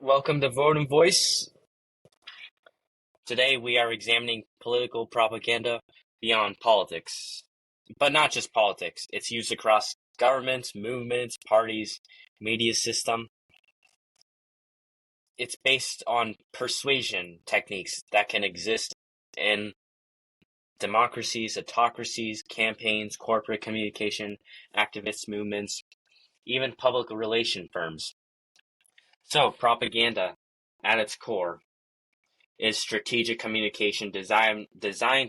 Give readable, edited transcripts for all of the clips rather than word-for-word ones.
Welcome to Vote and Voice. Today we are examining political propaganda beyond politics. But not just politics. It's used across governments, movements, parties, media system. It's based on persuasion techniques that can exist in democracies, autocracies, campaigns, corporate communication, activist movements, even public relation firms. So, propaganda, at its core, is strategic communication designed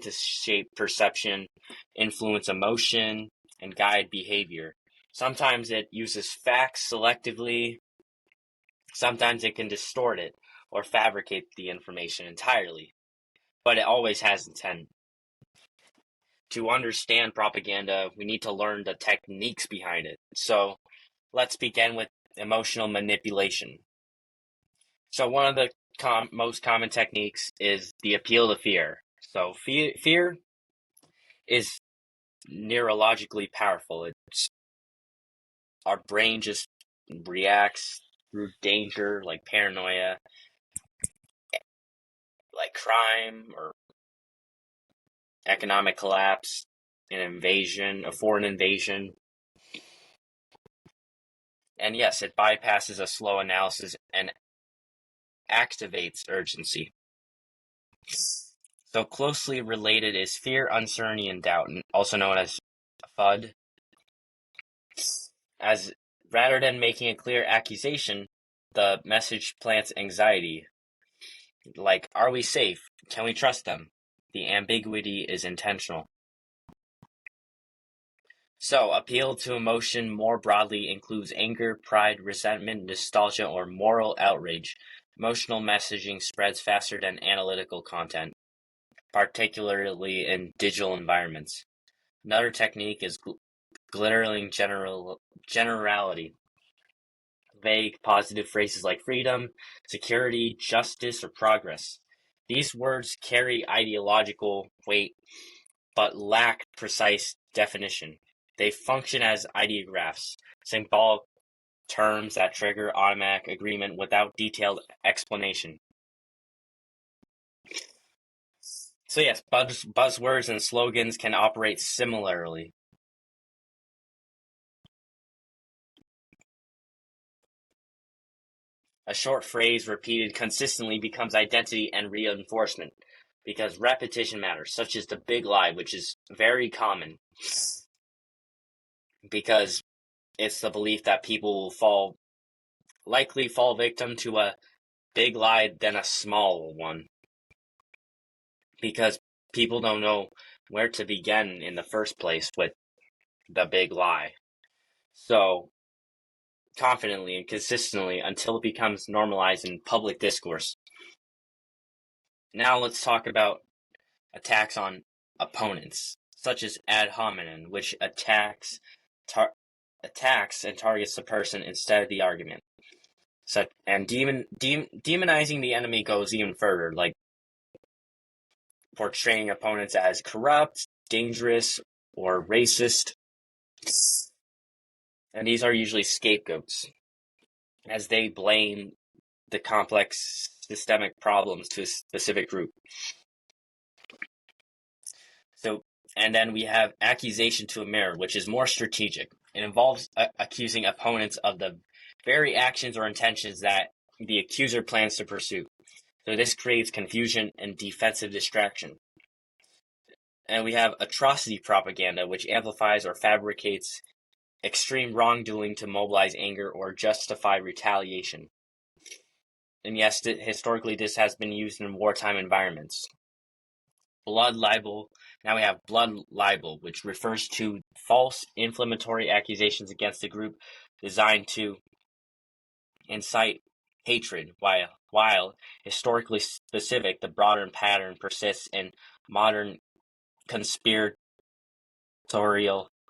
to shape perception, influence emotion, and guide behavior. Sometimes it uses facts selectively, sometimes it can distort it or fabricate the information entirely, but it always has intent. To understand propaganda, we need to learn the techniques behind it. So let's begin with emotional manipulation. So one of the most common techniques is the appeal to fear. So fear is neurologically powerful. Our brain just reacts through danger, like paranoia, like crime or economic collapse, an invasion, a foreign invasion. And yes, it bypasses a slow analysis and activates urgency. So closely related is fear, uncertainty, and doubt, also known as FUD. As rather than making a clear accusation, the message plants anxiety. Like, are we safe? Can we trust them? The ambiguity is intentional. So, appeal to emotion more broadly includes anger, pride, resentment, nostalgia, or moral outrage. Emotional messaging spreads faster than analytical content, particularly in digital environments. Another technique is glittering generality. Vague, positive phrases like freedom, security, justice, or progress. These words carry ideological weight but lack precise definition. They function as ideographs, symbolic terms that trigger automatic agreement without detailed explanation. So yes, buzzwords and slogans can operate similarly. A short phrase repeated consistently becomes identity and reinforcement because repetition matters, such as the big lie, which is very common because it's the belief that people will likely fall victim to a big lie than a small one because people don't know where to begin in the first place with the big lie. So, confidently and consistently until it becomes normalized in public discourse. Now let's talk about attacks on opponents, such as ad hominem, which attacks and targets the person instead of the argument. And demonizing the enemy goes even further, like portraying opponents as corrupt, dangerous, or racist. And these are usually scapegoats, as they blame the complex systemic problems to a specific group. And then we have accusation to a mirror, which is more strategic. It involves accusing opponents of the very actions or intentions that the accuser plans to pursue. So this creates confusion and defensive distraction. And we have atrocity propaganda, which amplifies or fabricates extreme wrongdoing to mobilize anger or justify retaliation. And yes, historically this has been used in wartime environments. Blood libel. Now we have blood libel, which refers to false inflammatory accusations against a group designed to incite hatred, while historically specific, the broader pattern persists in modern conspiratorial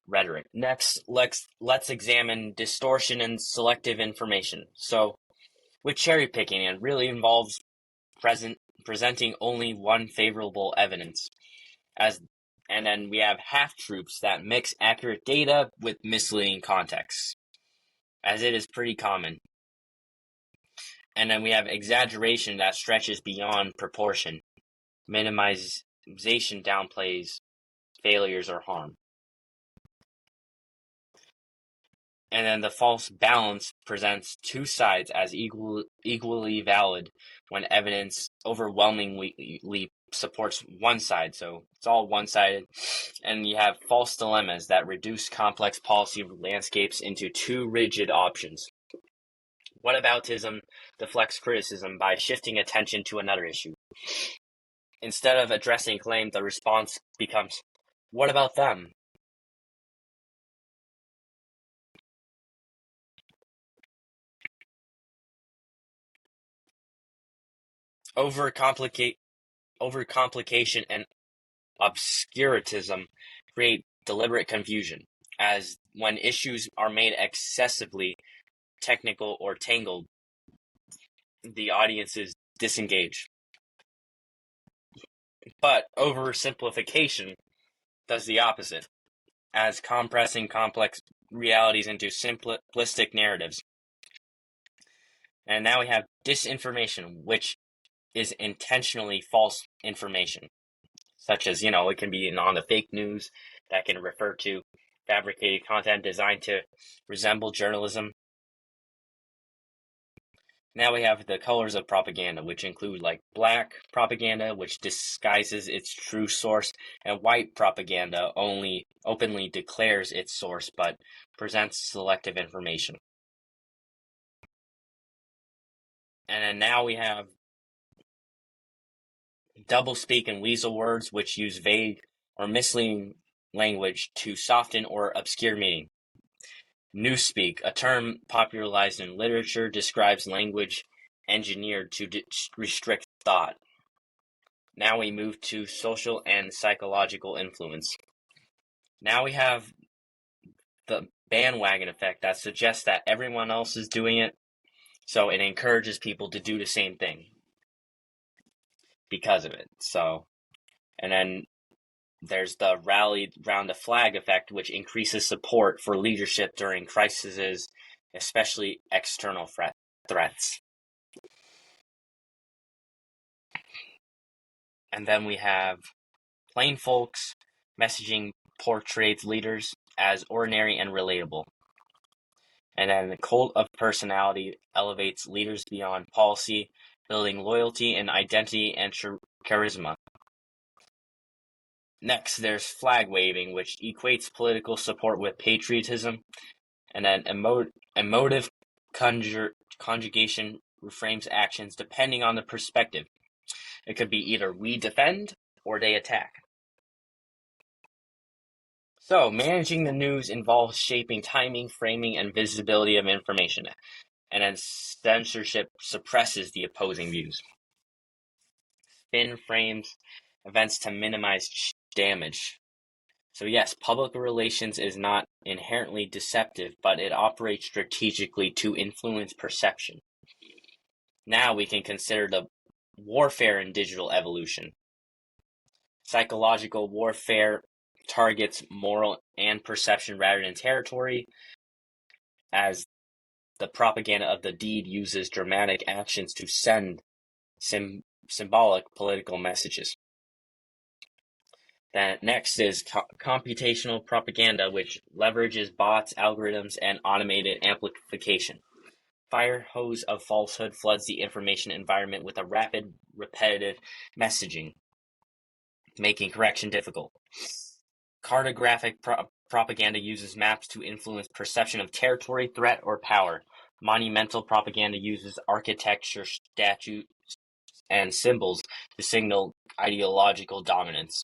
rhetoric. Next, let's examine distortion and selective information. So, with cherry picking, it really involves presenting only one favorable evidence. And then we have half-truths that mix accurate data with misleading context, as it is pretty common. And then we have exaggeration that stretches beyond proportion. Minimization downplays failures or harm. And then the false balance presents two sides as equally valid when evidence overwhelmingly supports one side. So it's all one-sided. And you have false dilemmas that reduce complex policy landscapes into two rigid options. Whataboutism deflects criticism by shifting attention to another issue. Instead of addressing claim, the response becomes, what about them? Overcomplication and obscurantism create deliberate confusion, as when issues are made excessively technical or tangled, the audiences disengage. But oversimplification does the opposite, as compressing complex realities into simplistic narratives. And now we have disinformation, which is intentionally false information, such as, it can be on the fake news that can refer to fabricated content designed to resemble journalism. Now we have the colors of propaganda, which include like black propaganda, which disguises its true source, and white propaganda only openly declares its source but presents selective information. And then now we have doublespeak and weasel words, which use vague or misleading language to soften or obscure meaning. Newspeak, a term popularized in literature, describes language engineered to restrict thought. Now we move to social and psychological influence. Now we have the bandwagon effect that suggests that everyone else is doing it, so it encourages people to do the same thing because of it. And then there's the rally round the flag effect, which increases support for leadership during crises, especially external threats. And then we have plain folks messaging portrays leaders as ordinary and relatable. And then the cult of personality elevates leaders beyond policy, building loyalty and identity and charisma. Next, there's flag waving, which equates political support with patriotism. And then emotive conjugation reframes actions depending on the perspective. It could be either we defend or they attack. So, managing the news involves shaping timing, framing, and visibility of information, and then censorship suppresses the opposing views. Spin frames events to minimize damage. So yes, public relations is not inherently deceptive, but it operates strategically to influence perception. Now we can consider the warfare in digital evolution. Psychological warfare targets moral and perception rather than territory, as the propaganda of the deed uses dramatic actions to send symbolic political messages. Then next is computational propaganda, which leverages bots, algorithms, and automated amplification. Fire hose of falsehood floods the information environment with a rapid, repetitive messaging, making correction difficult. Cartographic propaganda uses maps to influence perception of territory, threat, or power. Monumental propaganda uses architecture, statues, and symbols to signal ideological dominance.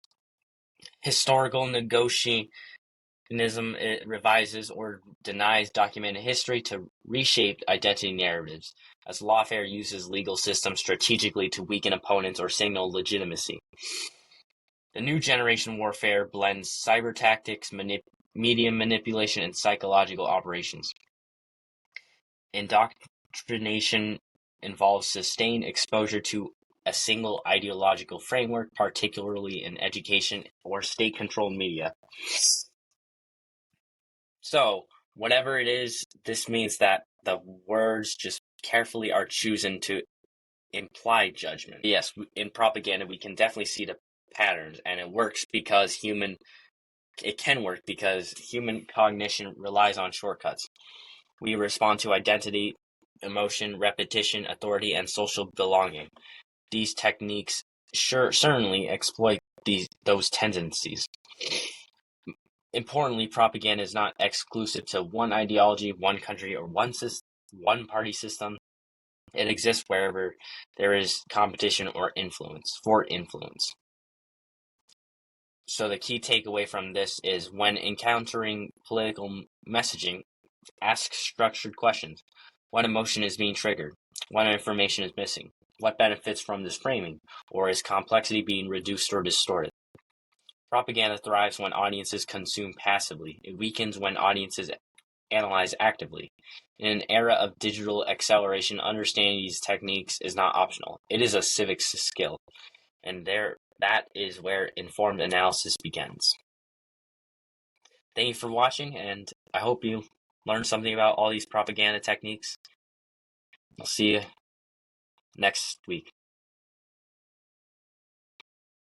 Historical negotiationism revises or denies documented history to reshape identity narratives, as lawfare uses legal systems strategically to weaken opponents or signal legitimacy. The new generation warfare blends cyber tactics, media manipulation, and psychological operations. Indoctrination involves sustained exposure to a single ideological framework, particularly in education or state-controlled media. So, whatever it is, this means that the words just carefully are chosen to imply judgment. Yes, in propaganda, we can definitely see the patterns, and it works because it can work because human cognition relies on shortcuts. We respond to identity, emotion, repetition, authority, and social belonging. These techniques certainly exploit those tendencies. Importantly, propaganda is not exclusive to one ideology, one country, or one party system. It exists wherever there is competition or influence. So the key takeaway from this is when encountering political messaging, ask structured questions. What emotion is being triggered? What information is missing? What benefits from this framing? Or is complexity being reduced or distorted? Propaganda thrives when audiences consume passively. It weakens when audiences analyze actively. In an era of digital acceleration, understanding these techniques is not optional. It is a civic skill. And that is where informed analysis begins. Thank you for watching, and I hope you learned something about all these propaganda techniques. I'll see you next week.